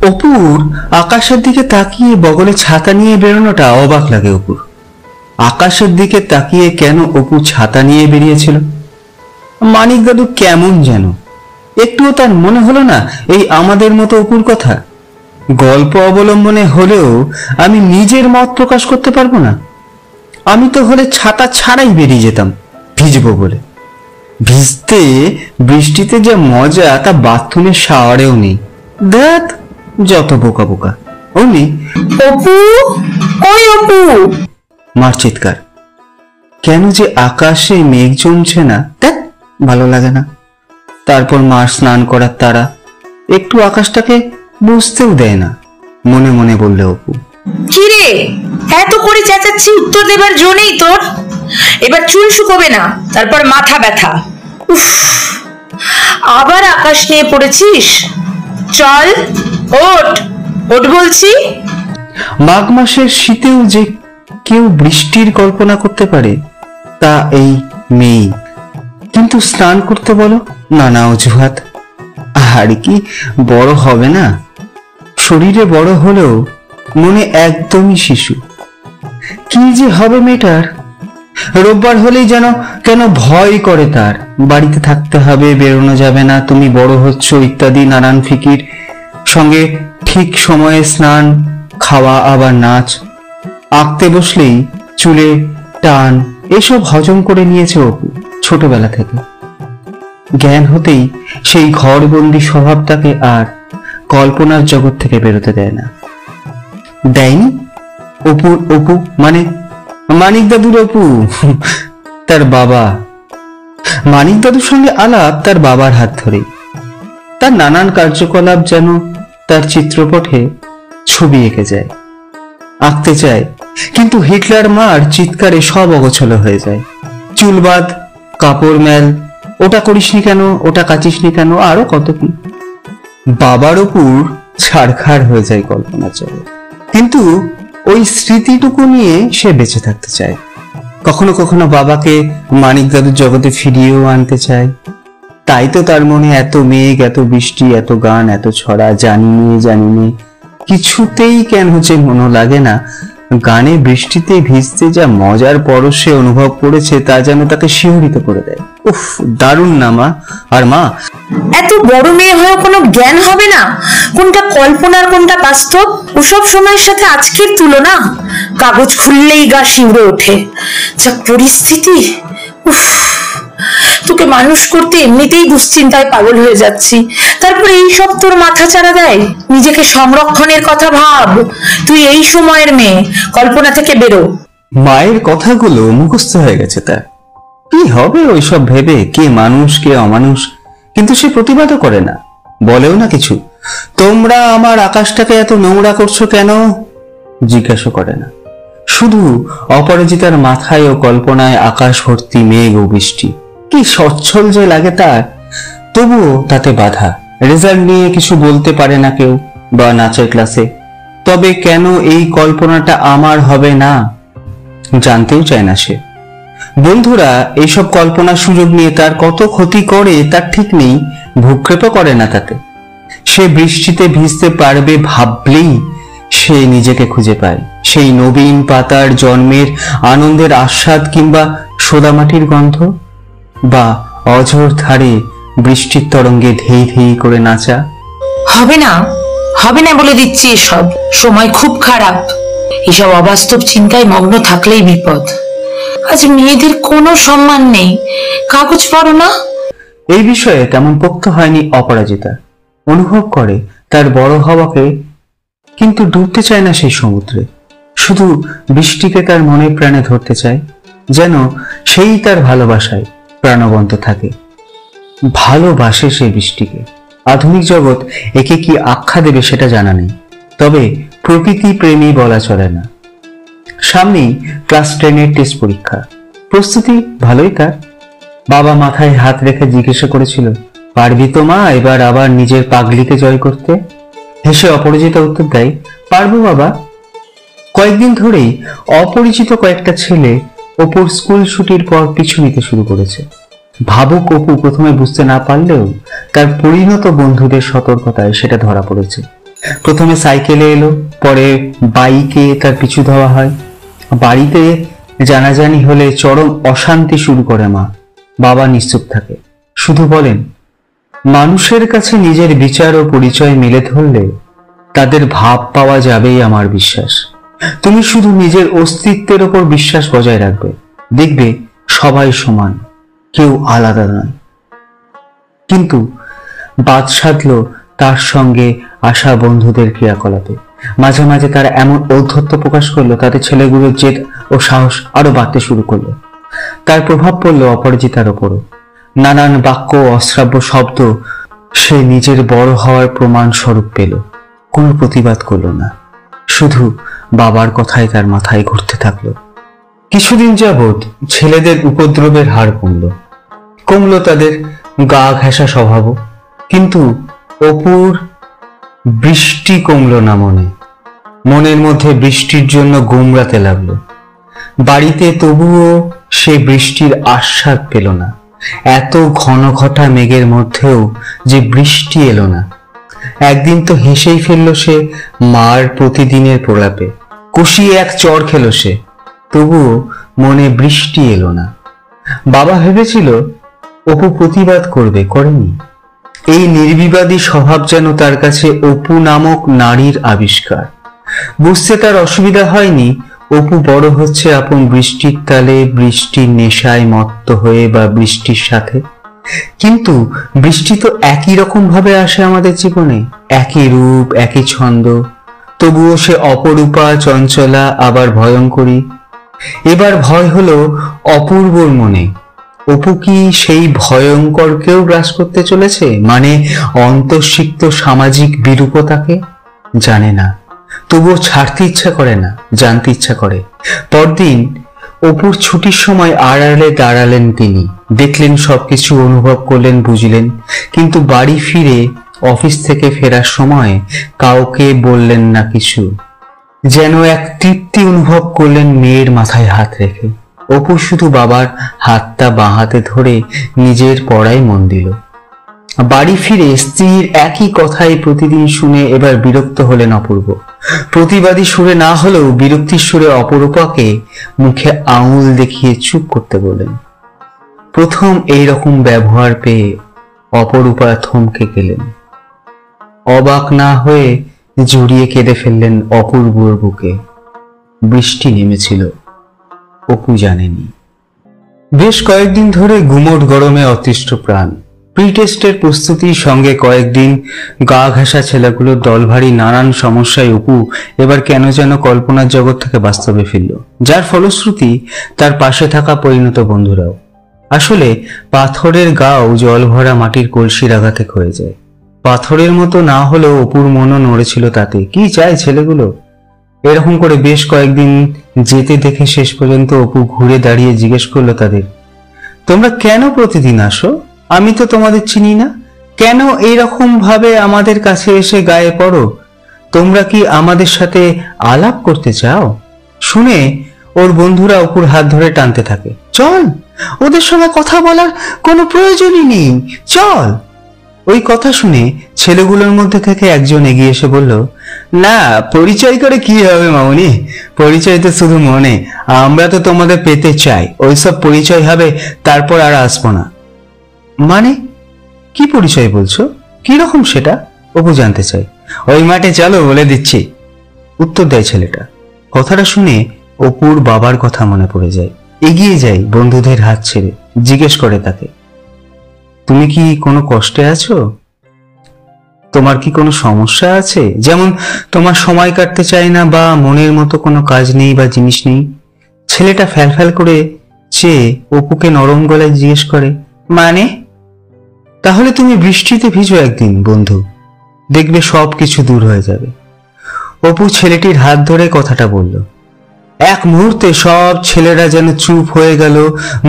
অপুর আকাশের দিকে তাকিয়ে বগলে ছাতা নিয়ে বেরোনোটা অবাক লাগে অপুর। আকাশের দিকে তাকিয়ে কেন অপু ছাতা নিয়ে বেরিয়েছিল? মানিক দাদু কেমন যেন, একটুও তার মনে হলো না এই আমাদের মতো অপুর কথা? গল্প অবলম্বনে হলেও আমি নিজের মত প্রকাশ করতে পারবো না? আমি তো হলে ছাতা ছাড়াই বেরিয়ে যেতাম ভিজবো বলে। ভিজতে বৃষ্টিতে যে মজা তা বাথরুমের শাওয়ারেও নেই। দেখ যত বোকা বোকা। অমনি অপু, ওই অপু! মার চিৎকার। কেন যে আকাশে মেঘ জমছে না, দেখ ভালো লাগে না। তারপর মার স্নান করার তারা, একটু আকাশটাকে বুঝতেও দেয় না। মনে মনে বললে অপু, কি রে, এত করে চেঁচাচ্ছি, উত্তর দেবার জো নেই তোর? এবার চুল শুকোবে না, তারপর মাথা ব্যথা। উফ, আবার আকাশ নিয়ে পড়েছিস? চল ওঠ, ওঠ বলছি। মাঘ মাসের শীতেও যে কেউ বৃষ্টির কল্পনা করতে পারে তা এই মেয়ে। কিন্তু স্নান করতে বলো, নানা অজুহাত। আর কি বড় হবে না? শরীরে বড় হলেও মনে একদমই শিশু। কি যে হবে মেয়েটার? রোববার হলেই যেন কেন ভয় করে তার। বাড়িতে থাকতে হবে, বেরোনো যাবে না, তুমি বড় হচ্ছ ইত্যাদি নানান ফিকির। সঙ্গে ঠিক সময়ে স্নান, খাওয়া, আবার নাচ। আঁকতে বসলেই চুলে টান, এসব হজম করে নিয়েছে অপু ছোটবেলা থেকে। জ্ঞান হতেই সেই ঘরবন্দি স্বভাবটাকে আর কল্পনার জগৎ থেকে বেরোতে দেয় না। দেয়নি? অপু মানে মানিক দাদুর অপু, তার বাবা। মানিক দাদুর সঙ্গে আলাপ তার বাবার হাত ধরে। তার নানান কার্যকলাপ যেন তার চিত্রপটে ছবি এঁকে যায়। আঁকতে চায়, কিন্তু হিটলার মার চিৎকারে সব অগোছলো হয়ে যায়। চুলবাদ, কাপড় মেল, ওটা করিসনি কেন, ওটা কাচিসনি কেন, আরো কত কি। বাবার উপর ছাড়খাড় হয়ে যায় কল্পনা চলে। কিন্তু ওই স্মৃতিটুকু নিয়ে সে বেঁচে থাকতে চায়। কখনো কখনো বাবাকে মানিক দাদুর জগতে ফিরিয়েও আনতে চায়। তাই তো তার মনে এত মেঘ, এত বৃষ্টি, এত গান, এত ছড়া। জানি কিছুতেই কেন যে মনে লাগে না গানে বৃষ্টিতে ভিজতে যা মজার পরশে অনুভব করেছে তা যেন তাকে শিহরিত করে দেয়। উফ, দারুণ না মা? আর মা, এত বড় মেয়ে হয়েও কোনো জ্ঞান হবে না? কোনটা কল্পনার কোনটা বাস্তব, ওসব সময়ের সাথে আজকের তুলনা? কাগজ খুললেই গা শিউরে ওঠে। যা পরিস্থিতি! উফ, তোকে মানুষ করতে এমনিতেই দুশ্চিন্তায় পাগল হয়ে যাচ্ছি, তারপরে এই সব তোর মাথা চাড়া দেয়? নিজেকে সংরক্ষণের কথা ভাব। তুই এই সময়ের মেয়ে, কল্পনা থেকে বেরো। মায়ের কথাগুলো মুখস্থ হয়ে গেছে তার। কি হবে ওইসব ভেবে? কে মানুষ কে অমানুষ? কিন্তু সে প্রতিবাদও করে না, বলেও না কিছু। তোমরা আমার আকাশটাকে এত নোংরা করছো কেন জিজ্ঞাসা করে না। শুধু অপরাজিতার মাথায় ও কল্পনায় আকাশ ভর্তি মেঘ ও বৃষ্টি। কি সচ্ছল যে লাগে তার। তবুও তাতে বাধা। রেজাল্ট নিয়ে কিছু বলতে পারে না কেউ, বা নাচের ক্লাসে। তবে কেন এই কল্পনাটা আমার হবে না জানতেও চায় না সে। বন্ধুরা এইসব কল্পনার সুযোগ নিয়ে তার কত ক্ষতি করে তার ঠিক নেই, ভূক্ষেপও করে না তাতে। সে বৃষ্টিতে ভিজতে পারবে ভাবলেই সে নিজেকে খুঁজে পায়। সেই নবীন পাতার জন্মের আনন্দের আস্বাদ, কিংবা সোদামাটির গন্ধ, বা অঝোর ধারে বৃষ্টির তরঙ্গে ধেই ধেই করে নাচা। হবে না, হবে না বলে দিচ্ছি। এসব সময় খুব খারাপ। এসব অবাস্তব চিন্তায় মগ্ন থাকলেই বিপদ। আজ মেয়েদের কোনো সম্মান নেই। কাগজ পড়ো না? এই বিষয়ে তেমন পোক্ত হয়নি অপরাজিতা। অনুভব করে তার বড় হওয়াকে, কিন্তু ডুবতে চায় না সেই সমুদ্রে। শুধু বৃষ্টিকে তার মনে প্রাণে ধরতে চায়, যেন সেই তার ভালোবাসায় প্রাণবন্ত থাকে। ভালোবাসে সে বৃষ্টিকে। আধুনিক জগৎ একে কি আখ্যা দেবে সেটা জানা নেই, তবে প্রকৃতি প্রেমী বলা চলে না। সামনেই ক্লাস 10-এর টেস্ট পরীক্ষা। প্রস্তুতি ভালোই তার। বাবা মাথায় হাত রেখে জিজ্ঞাসা করেছিল, পারবি তো মা এবার আবার নিজের পাগলিকে জয় করতে? হেসে অপরাজিতা উত্তর দেয়, পারবো বাবা। কয়েকদিন ধরেই অপরিচিত কয়েকটা ছেলে অপুর স্কুল ছুটির পর পিছু নিতে শুরু করেছে। ভাবুক অপু প্রথমে বুঝতে না পারলেও তার পরিণত বন্ধুদের সতর্কতায় সেটা ধরা পড়েছে। প্রথমে সাইকেলে এলো, পরে বাইকে তার পিছু ধাওয়া হয়। বাড়িতে জানাজানি হলে চরম অশান্তি শুরু করে মা। বাবা নিশ্চুপ থাকে, শুধু বলেন, মানুষের কাছে নিজের বিচার ও পরিচয় মেলে ধরলে তাদের ভাব পাওয়া যাবেই আমার বিশ্বাস। তুমি শুধু নিজের অস্তিত্বের ওপর বিশ্বাস বজায় রাখবে, দেখবে সবাই সমান, কেউ আলাদা নয়। কিন্তু বাদ সাধল তার সঙ্গে আসা বন্ধুদের ক্রিয়াকলাপে। মাঝে মাঝে তারা এমন ঔদ্ধত্য প্রকাশ করলো, তাদের ছেলেগুলোর জেদ ও সাহস আরো বাড়তে শুরু করলো। তার প্রভাব পড়লো অপরাজিতার ওপরও। নানান বাক্য, অশ্রাব্য শব্দ সে নিজের বড় হওয়ার প্রমাণ স্বরূপ পেল। কোনো প্রতিবাদ করলো না, শুধু বাবার কথাই তার মাথায় ঘুরতে থাকলো। কিছুদিন যাবৎ ছেলেদের উপদ্রবের হার কমলো তাদের গা ঘেঁষা স্বভাবও। কিন্তু অপুর বৃষ্টি কমলো না মনের মধ্যে বৃষ্টির জন্য গুমরাতে লাগলো। বাড়িতে তবুও সে বৃষ্টির আস্বাদ পেল না। এত ঘন ঘটা মেঘের মধ্যেও যে বৃষ্টি এলো না। একদিন তো হেসেই ফেললো সে মার প্রতিদিনের প্রলাপে, কষিয়ে এক চড় খেলো সে, তবুও মনে বৃষ্টি এলো না। বাবা ভেবেছিল অপু প্রতিবাদ করবে, করেনি। এই নির্বিবাদী স্বভাব যেন তার কাছে অপু নামক নারীর আবিষ্কার। বুঝতে তার অসুবিধা হয়নি অপু বড় হচ্ছে আপন বৃষ্টির তালে, বৃষ্টির নেশায় মত্ত হয়ে বা বৃষ্টির সাথে। কিন্তু বৃষ্টি তো একই রকম ভাবে আসে আমাদের জীবনে, একই রূপ, একই ছন্দ, তবুও সে অপরূপা, চঞ্চলা, আবার ভয়ঙ্করী। এবার ভয় হলো অপূর্বর মনে। অপু কি সেই ভয়ঙ্করকেও গ্রাস করতে চলেছে, মানে অন্তঃসিক্ত সামাজিক বিরূপতাকে? জানে না, তবুও ছাড়তে ইচ্ছা করে না, জানতে ইচ্ছা করে। পরদিন অপুর ছুটির সময় আড়ালে দাঁড়ালেন তিনি, দেখলেন সবকিছু, অনুভব করলেন, বুঝলেন। কিন্তু বাড়ি ফিরে অফিস থেকে ফেরার সময় কাউকে বললেন না কিছু। যেন এক তৃপ্তি অনুভব করলেন মেয়ের মাথায় হাত রেখে। অপু শুধু বাবার হাতটা বাঁ হাতে ধরে নিজের পড়ায় মন দিল। বাড়ি ফিরে স্ত্রীর একই কথাই প্রতিদিন শুনে এবার বিরক্ত হলেন অপূর্ব। প্রতিবাদী সুরে না হলেও বিরক্তির সুরে অপরূপাকে মুখে আঙুল দেখিয়ে চুপ করতে বললেন। প্রথম এই রকম ব্যবহার পেয়ে অপরূপা থমকে গেলেন। অবাক না হয়ে জড়িয়ে কেঁদে ফেললেন অপূর্বর বুকে। বৃষ্টি নেমেছিল, অপু জানেনি। বেশ কয়েকদিন ধরে গুমোট গরমে অতিষ্ঠ প্রাণ। প্রি টেস্টের প্রস্তুতির সঙ্গে কয়েকদিন গা ঘেঁষা ছেলেগুলোর দলভারী নানান সমস্যায় অপু এবার কেন যেন কল্পনার জগৎ থেকে বাস্তবে ফিরল, যার ফলশ্রুতি তার পাশে থাকা পরিণত বন্ধুরাও। আসলে পাথরের গাও জল ভরা মাটির কলসির আঘাতে ক্ষয়ে যায়। পাথরের মতো না হলেও অপুর মনও নড়েছিল তাতে। কি চায় ছেলেগুলো? এরকম করে বেশ কয়েকদিন যেতে দেখে শেষ পর্যন্ত অপু ঘুরে দাঁড়িয়ে জিজ্ঞেস করলো তাদের, তোমরা কেন প্রতিদিন আসো? আমি তো তোমাদের চিনি না। কেন এইরকম ভাবে আমাদের কাছে এসে গায়ে পড়ো? তোমরা কি আমাদের সাথে আলাপ করতে চাও? শুনে ওর বন্ধুরা অপুর হাত ধরে টানতে থাকে। চল, ওদের সঙ্গে কথা বলার কোনো প্রয়োজনই নেই, চল। ওই কথা শুনে ছেলেগুলোর মধ্যে থেকে একজন এগিয়ে এসে বলল, না, পরিচয় করে কি হবে মামুনি, পরিচয় তো শুধু মনে, আমরা তো তোমাদের পেতে চাই, ওইসব পরিচয় হবে তারপর আর আসবো না। মানে কি পরিচয় বলছো? কি রকম সেটা? অপু জানতে চাই। ওই মাঠে চলো, বলে দিচ্ছি, উত্তর দেয় ছেলেটা। কথাটা শুনে অপুর বাবার কথা মনে পড়ে যায়। এগিয়ে যায় বন্ধুদের হাত ছেড়ে, জিজ্ঞেস করে তাকে, তুমি কি কোনো কষ্টে আছো? তোমার কি কোনো সমস্যা আছে? যেমন তোমার সময় কাটতে চায় না, বা মনের মতো কোনো কাজ নেই বা জিনিস নেই। ছেলেটা ফ্যাল করে চেয়ে অপুকে নরম গলায় জিজ্ঞেস করে, মানে? তাহলে তুমি বৃষ্টিতে ভিজো একদিন বন্ধু, দেখবে সব কিছু দূর হয়ে যাবে। অপু ছেলেটির হাত ধরে কথাটা বলল। এক মুহূর্তে সব ছেলেরা যেন চুপ হয়ে গেল,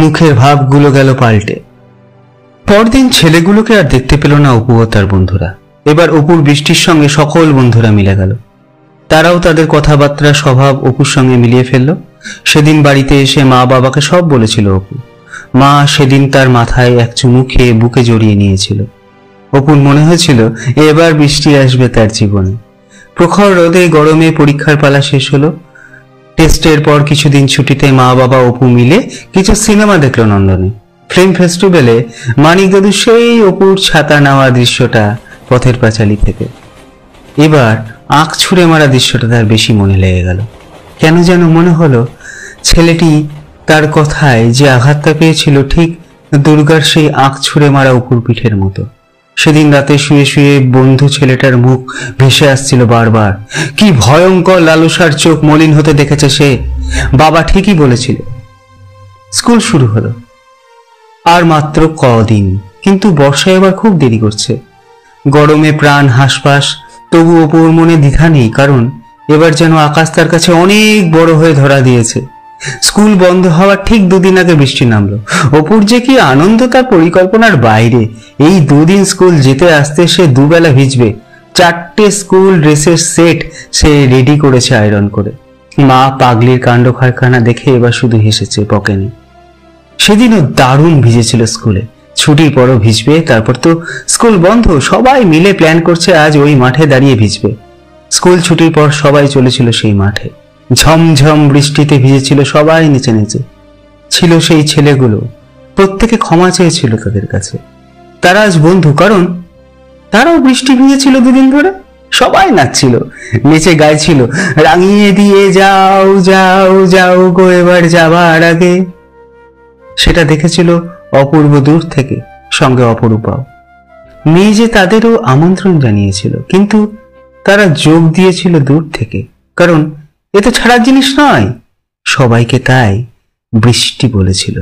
মুখের ভাবগুলো গেল পাল্টে। পরদিন ছেলেগুলোকে আর দেখতে পেল না অপু ও তার বন্ধুরা। এবার অপুর বৃষ্টির সঙ্গে সকল বন্ধুরা মিলে গেল। তারাও তাদের কথাবার্তা, স্বভাব অপুর সঙ্গে মিলিয়ে ফেলল। সেদিন বাড়িতে এসে মা বাবাকে সব বলেছিল অপু। মা সেদিন তার মাথায় এক চুমু খেয়ে বুকে জড়িয়ে নিয়েছিল। অপুর মনে হয়েছিল এবার বৃষ্টি আসবে তার জীবনে। প্রখর রোদে গরমে পরীক্ষার পালা শেষ হলো। টেস্টের পর কিছুদিন ছুটিতে মা বাবা অপু মিলে কিছু সিনেমা দেখলো নন্দনে। ফিল্ম ফেস্টিভ্যালে মানিক দাদু সেই অপুর ছাতা নেওয়া দৃশ্যটা পথের পাঁচালী থেকে। এবার আঁখ ছুঁড়ে মারা দৃশ্যটা তার বেশি মনে লেগে গেল। কেন যেন মনে হলো ছেলেটি তার কথায় যে আঘাতটা পেয়েছিল ঠিক দুর্গার সেই আঁখ ছুঁড়ে মারা অপুর পিঠের মতো। সেদিন রাতে শুয়ে শুয়ে বন্ধু ছেলেটার মুখ ভেসে আসছিল বারবার। কি ভয়ঙ্কর লালসার চোখ মলিন হতে দেখেছে সে। বাবা ঠিকই বলেছিল। স্কুল শুরু হলো আর মাত্র কদিন, কিন্তু বর্ষা এবার খুব দেরি করছে। গরমে প্রাণ হাঁসফাঁস, তবু অপুর মনে দ্বিধা নেই, কারণ এবার যেন আকাশ তার কাছে অনেক বড় হয়ে ধরা দিয়েছে। স্কুল বন্ধ হওয়ার ঠিক দুদিন আগে বৃষ্টি নামলো। অপুর যে কি আনন্দ তার পরিকল্পনার বাইরে। এই দুদিন স্কুল যেতে আসতে সে দুবেলা ভিজবে। 4টে স্কুল ড্রেসের সেট সে রেডি করেছে আয়রন করে। মা পাগলির কাণ্ড কারখানা দেখে এবার শুধু হেসেছে বকেনি। সেদিনও দারুণ ভিজেছিল স্কুলে। ছুটির পরও ভিজবে, তারপর তো স্কুল বন্ধ। সবাই মিলে প্ল্যান করছে আজ ওই মাঠে দাঁড়িয়ে ভিজবে। স্কুল ছুটির পর সবাই চলেছিল সেই মাঠে। ঝমঝম বৃষ্টিতে ভিজেছিল সবাই নিচে নিচে। ছিল সেই ছেলেগুলো, প্রত্যেকে ক্ষমা চেয়েছিল তাদের কাছে। তারা আজ বন্ধু, কারণ তারাও বৃষ্টি ভিজেছিল দুদিন ধরে। সবাই নাচছিল, নেচে গাইছিল, রাঙিয়ে দিয়ে যাও যাও যাও গো এবার যাবার আগে। সেটা দেখেছিল অপূর্ব দূর থেকে, সঙ্গে অপরূপাও। মেয়ে যে তাদেরও আমন্ত্রণ জানিয়েছিল, কিন্তু তারা যোগ দিয়েছিল দূর থেকে, কারণ এ তো ছাড়ার জিনিস নয়। সবাইকে তাই বৃষ্টি বলেছিল।